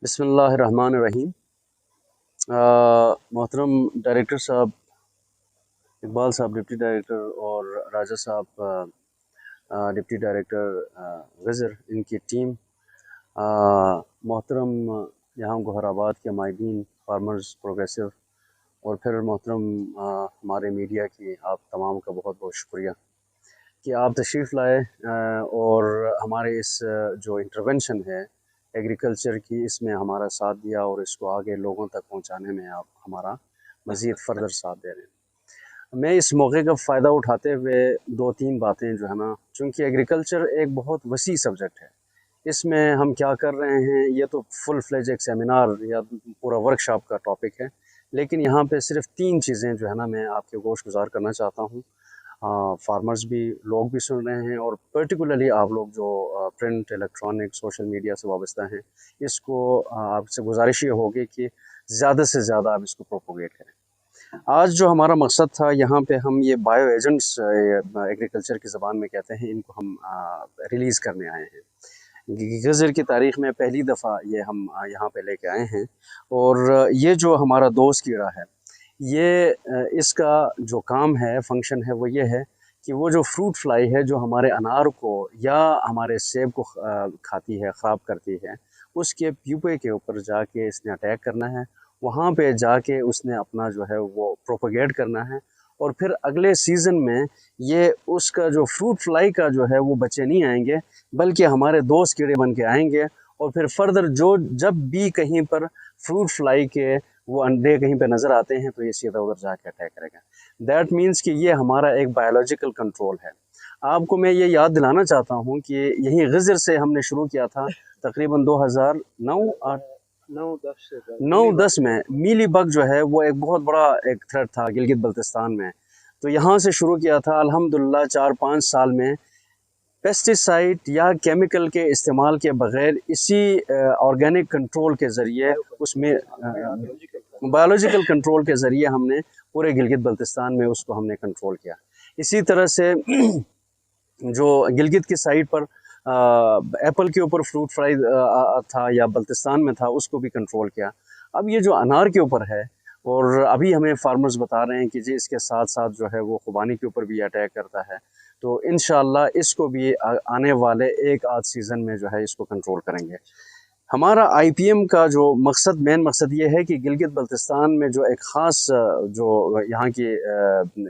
बिस्मिल्लाहिर्रहमानिर्रहीम। मोहतरम डायरेक्टर साहब, इकबाल साहब डिप्टी डायरेक्टर और राजा साहब डिप्टी डायरेक्टर गज़र, इनकी टीम, मोहतरम यहाँ गौहराबाद के माहिदीन, फार्मर्स, प्रोग्रेसिव, और फिर मोहतरम हमारे मीडिया की आप तमाम का बहुत बहुत शुक्रिया कि आप तशरीफ़ लाए और हमारे इस जो इंटरवेंशन है एग्रीकल्चर की, इसमें हमारा साथ दिया और इसको आगे लोगों तक पहुंचाने में आप हमारा मज़ीद फर्दर साथ दे रहे हैं। मैं इस मौके का फ़ायदा उठाते हुए दो तीन बातें जो है ना, चूँकि एग्रीकल्चर एक बहुत वसी सब्जेक्ट है, इसमें हम क्या कर रहे हैं ये तो फुल फ्लेज एक सेमिनार या पूरा वर्कशॉप का टॉपिक है, लेकिन यहाँ पे सिर्फ तीन चीज़ें जो है ना मैं आपके गोश गुजार करना चाहता हूँ। फार्मर्स भी, लोग भी सुन रहे हैं, और पर्टिकुलरली आप लोग जो प्रिंट, इलेक्ट्रॉनिक, सोशल मीडिया से वाबस्ता हैं, इसको आपसे गुजारिश ये होगी कि ज़्यादा से ज़्यादा आप इसको प्रोपोगेट करें। आज जो हमारा मकसद था, यहाँ पे हम ये बायो एजेंट्स एग्रीकल्चर की ज़बान में कहते हैं, इनको हम रिलीज़ करने आए हैं। गज़र की तारीख़ में पहली दफ़ा ये हम यहाँ पे लेके आए हैं। और ये जो हमारा दोस्त कीड़ा है, ये इसका जो काम है, फंक्शन है, वो ये है कि वो जो फ्रूट फ्लाई है जो हमारे अनार को या हमारे सेब को खाती है, ख़राब करती है, उसके प्यूपे के ऊपर जाके इसने अटैक करना है, वहाँ पे जाके उसने अपना जो है वो प्रोपगेट करना है, और फिर अगले सीज़न में ये उसका जो फ्रूट फ्लाई का जो है वो बच्चे नहीं आएंगे, बल्कि हमारे दोस्त कीड़े बन के आएंगे, और फिर फर्दर जो जब भी कहीं पर फ्रूट फ्लाई के वो अंडे कहीं पे नज़र आते हैं तो ये सीधा उधर जाके अटैक करेगा। दैट मीन्स कि ये हमारा एक बायोलॉजिकल कंट्रोल है। आपको मैं ये याद दिलाना चाहता हूँ कि यहीं गज़र से हमने शुरू किया था तकरीबन 2009-10 में। मीली बग जो है वो एक बहुत बड़ा एक थ्रेट था गिलगित बल्तिस्तान में, तो यहाँ से शुरू किया था। अल्हम्दुलिल्लाह 4-5 साल में पेस्टिसाइड या केमिकल के इस्तेमाल के बग़ैर इसी ऑर्गेनिक कंट्रोल के ज़रिए, उसमें बायोलॉजिकल कंट्रोल के ज़रिए हमने पूरे गिलगित बल्तिस्तान में उसको हमने कंट्रोल किया। इसी तरह से जो गिलगित की साइड पर एप्पल के ऊपर फ्रूट फ्राई था या बल्तिस्तान में था, उसको भी कंट्रोल किया। अब ये जो अनार के ऊपर है, और अभी हमें फार्मर्स बता रहे हैं कि जी इसके साथ साथ जो है वो खुबानी के ऊपर भी अटैक करता है, तो इंशाल्लाह इसको भी आने वाले एक आध सीज़न में जो है इसको कंट्रोल करेंगे। हमारा IPM का जो मकसद, मेन मकसद ये है कि गिलगित बल्तिस्तान में जो एक ख़ास जो यहाँ की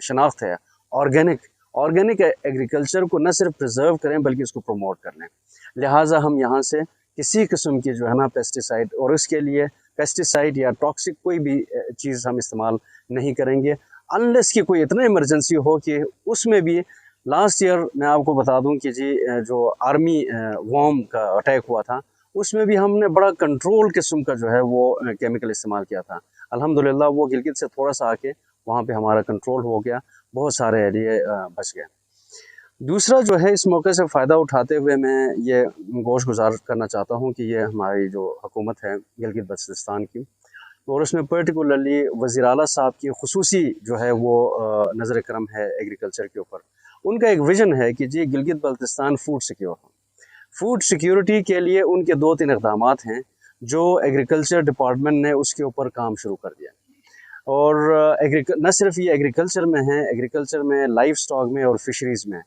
शनाख्त है, ऑर्गेनिक एग्रीकल्चर को न सिर्फ प्रिजर्व करें बल्कि इसको प्रमोट कर लें। लिहाजा हम यहाँ से किसी किस्म की जो है ना पेस्टिसाइड, और इसके लिए पेस्टिसाइड या टॉक्सिक कोई भी चीज़ हम इस्तेमाल नहीं करेंगे, अनलेस कि कोई इतना इमरजेंसी हो कि उसमें भी। लास्ट ईयर मैं आपको बता दूं कि जी जो आर्मी वॉर्म का अटैक हुआ था, उसमें भी हमने बड़ा कंट्रोल किस्म का जो है वो केमिकल इस्तेमाल किया था। अल्हम्दुलिल्लाह वो गिलगित से थोड़ा सा आके वहाँ पे हमारा कंट्रोल हो गया, बहुत सारे एरिए बच गए। दूसरा जो है, इस मौके से फ़ायदा उठाते हुए मैं ये गोश गुजार करना चाहता हूँ कि ये हमारी जो हुकूमत है गिलगित बल्तिस्तान की, और उसमें पर्टिकुलरली वज़ीर आला साहब की खुसूसी जो है वो नज़र करम है एग्रीकल्चर के ऊपर। उनका एक विज़न है कि जी गिलगित बल्तिस्तान फूड सिक्योर हो। फूड सिक्योरिटी के लिए उनके 2-3 इक़दामात हैं जो एग्रीकल्चर डिपार्टमेंट ने उसके ऊपर काम शुरू कर दिया। और न सिर्फ ये एग्रीकल्चर में है, एग्रीकल्चर में, लाइफ स्टॉक में और फिशरीज़ में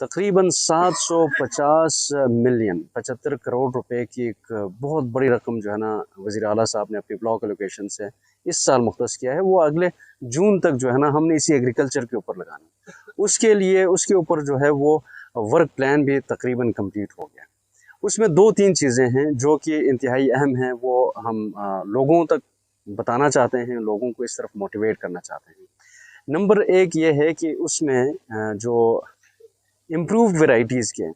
तकरीबन 750 मिलियन 75 करोड़ रुपए की एक बहुत बड़ी रकम जो है ना वज़ीर आला साहब ने अपनी ब्लॉक एलोकेशन से इस साल मुख्तस किया है। वो अगले जून तक जो है ना हमने इसी एग्रीकल्चर के ऊपर लगाना, उसके लिए उसके ऊपर जो है वो वर्क प्लान भी तकरीबन कंप्लीट हो गया। उसमें 2-3 चीज़ें हैं जो कि इंतहाई अहम हैं, वो हम लोगों तक बताना चाहते हैं, लोगों को इस तरफ मोटिवेट करना चाहते हैं। नंबर 1 ये है कि उसमें जो इम्प्रूव वैरायटीज़ के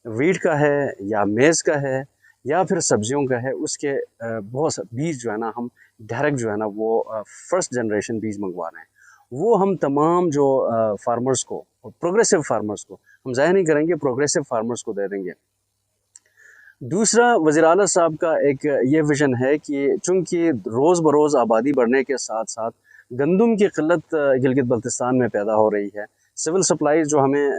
वीट का है या मेज़ का है या फिर सब्जियों का है, उसके बहुत बीज जो है ना हम डायरेक्ट जो है ना वो फर्स्ट जनरेशन बीज मंगवा रहे हैं। वो हम तमाम जो फार्मर्स को, प्रोग्रेसिव फार्मर्स को, हम ज़ाहिर नहीं करेंगे, प्रोग्रेसिव फार्मर्स को दे देंगे। दूसरा, वज़ीर आला साहब का एक ये विज़न है कि चूँकि रोज़ बरोज़ आबादी बढ़ने के साथ साथ गंदम की क़िल्लत गिलगित बल्तिस्तान में पैदा हो रही है। सिविल सप्लाईज़ जो हमें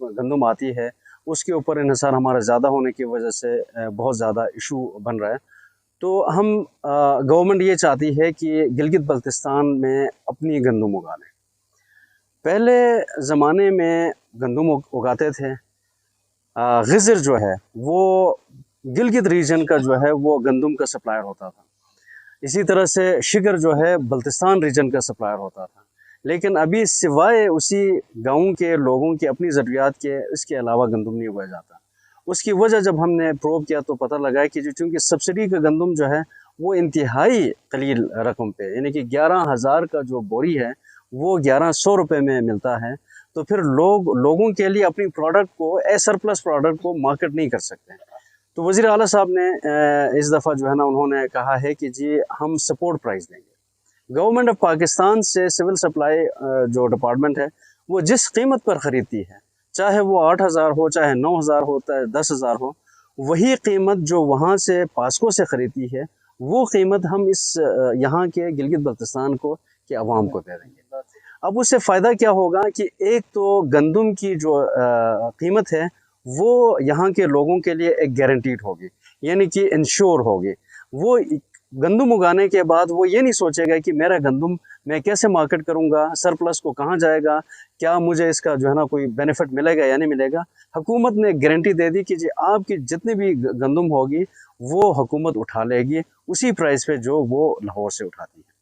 गंदम आती है उसके ऊपर इन्हिसार हमारा ज़्यादा होने की वजह से बहुत ज़्यादा इशू बन रहा है। تو ہم گورنمنٹ یہ چاہتی ہے کہ گلگت بلتستان میں اپنی گندم اگا لیں۔ پہلے زمانے میں گندم اگاتے تھے، غزر جو ہے وہ گلگت ریجن کا جو ہے وہ گندم کا سپلائر ہوتا تھا، اسی طرح سے شگر جو ہے بلتستان ریجن کا سپلائر ہوتا تھا، لیکن ابھی سوائے اسی گاؤں کے لوگوں کی اپنی ضروریات کے اس کے علاوہ گندم نہیں اگایا جاتا۔ اس کی وجہ جب ہم نے پروو کیا تو پتہ لگا کہ چونکہ سبسڈی کا گندم جو ہے وہ انتہائی قلیل رقم پہ، یعنی کہ 11,000 کا جو بوری ہے وہ 1100 روپے میں ملتا ہے، تو پھر لوگوں کے لیے اپنی پروڈکٹ کو سرپلس پروڈکٹ کو مارکیٹ نہیں کر سکتے ہیں۔ تو وزیر اعلیٰ صاحب نے اس دفعہ جو ہے نا انہوں نے کہا ہے کہ جی ہم سپورٹ پرائز دیں گے۔ گورنمنٹ آف پاکستان سے سول سپلائی جو ڈپارٹمنٹ ہے وہ جس قیمت پر خریدتی ہے، چاہے وہ 8,000 ہو، چاہے 9,000 ہو، چاہے 10,000 ہو، وہی قیمت جو وہاں سے پاسکو سے خریدتی ہے وہ قیمت ہم اس یہاں کے گلگت بلتستان کو کے عوام کو دے دیں گے۔ اب اس سے فائدہ کیا ہوگا کہ ایک تو گندم کی جو قیمت ہے وہ یہاں کے لوگوں کے لیے ایک گارنٹیڈ ہوگی، یعنی کہ انشور ہوگی۔ وہ گندم اگانے کے بعد وہ یہ نہیں سوچے گا کہ میرا گندم میں کیسے مارکیٹ کروں گا، سرپلس کو کہاں جائے گا، کیا مجھے اس کا جو ہے نا کوئی بینیفٹ ملے گا یا نہیں ملے گا۔ حکومت نے گارنٹی دے دی کہ جی آپ کی جتنی بھی گندم ہوگی وہ حکومت اٹھا لے گی اسی پرائز پہ جو وہ لاہور سے اٹھاتی ہے۔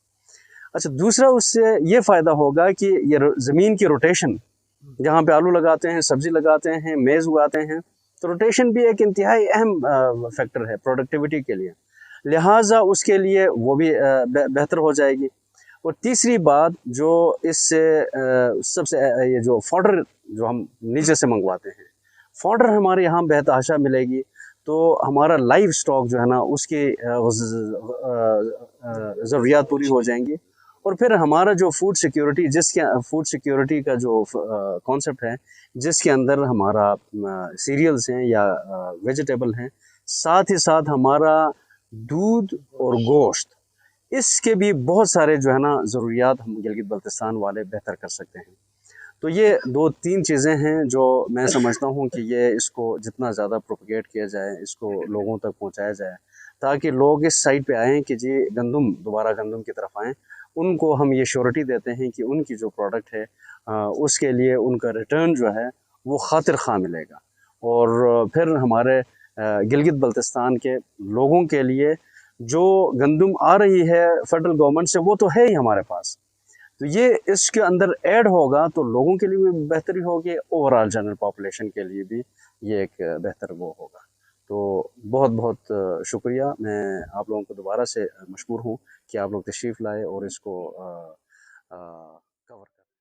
اچھا، دوسرا اس سے یہ فائدہ ہوگا کہ یہ زمین کی روٹیشن، جہاں پہ آلو لگاتے ہیں، سبزی لگاتے ہیں، میز اگاتے ہیں، تو روٹیشن بھی ایک انتہائی اہم فیکٹر ہے پروڈکٹیوٹی کے لیے، لہٰذا اس کے لیے وہ بھی بہتر ہو جائے گی۔ اور تیسری بات جو اس سے سب سے یہ جو فوڈر جو ہم نیچے سے منگواتے ہیں، فوڈر ہمارے یہاں بہتحاشا ملے گی، تو ہمارا لائف سٹاک جو ہے نا اس کی ضروریات پوری ہو جائیں گی، اور پھر ہمارا جو فوڈ سیکیورٹی کا جو کانسیپٹ ہے، جس کے اندر ہمارا سیریلز ہیں یا ویجیٹیبل ہیں، ساتھ ہی ساتھ ہمارا دودھ اور گوشت، اس کے بھی بہت سارے جو ہے نا ضروریات ہم گلگت بلتستان والے بہتر کر سکتے ہیں۔ تو یہ 2-3 چیزیں ہیں جو میں سمجھتا ہوں کہ یہ اس کو جتنا زیادہ پروپیگیٹ کیا جائے، اس کو لوگوں تک پہنچایا جائے، تاکہ لوگ اس سائٹ پہ آئیں کہ جی دوبارہ گندم کی طرف آئیں، ان کو ہم یہ شیورٹی دیتے ہیں کہ ان کی جو پروڈکٹ ہے اس کے لیے ان کا ریٹرن جو ہے وہ خاطر خواہ ملے گا، اور پھر ہمارے گلگت بلتستان کے لوگوں کے لیے جو گندم آ رہی ہے فیڈرل گورنمنٹ سے وہ تو ہے ہی ہمارے پاس، تو یہ اس کے اندر ایڈ ہوگا تو لوگوں کے لیے بھی بہتری ہوگی، اوور آل جنرل پاپولیشن کے لیے بھی یہ ایک بہتر وہ ہوگا۔ تو بہت بہت شکریہ، میں آپ لوگوں کو دوبارہ سے مشکور ہوں کہ آپ لوگ تشریف لائے اور اس کو کور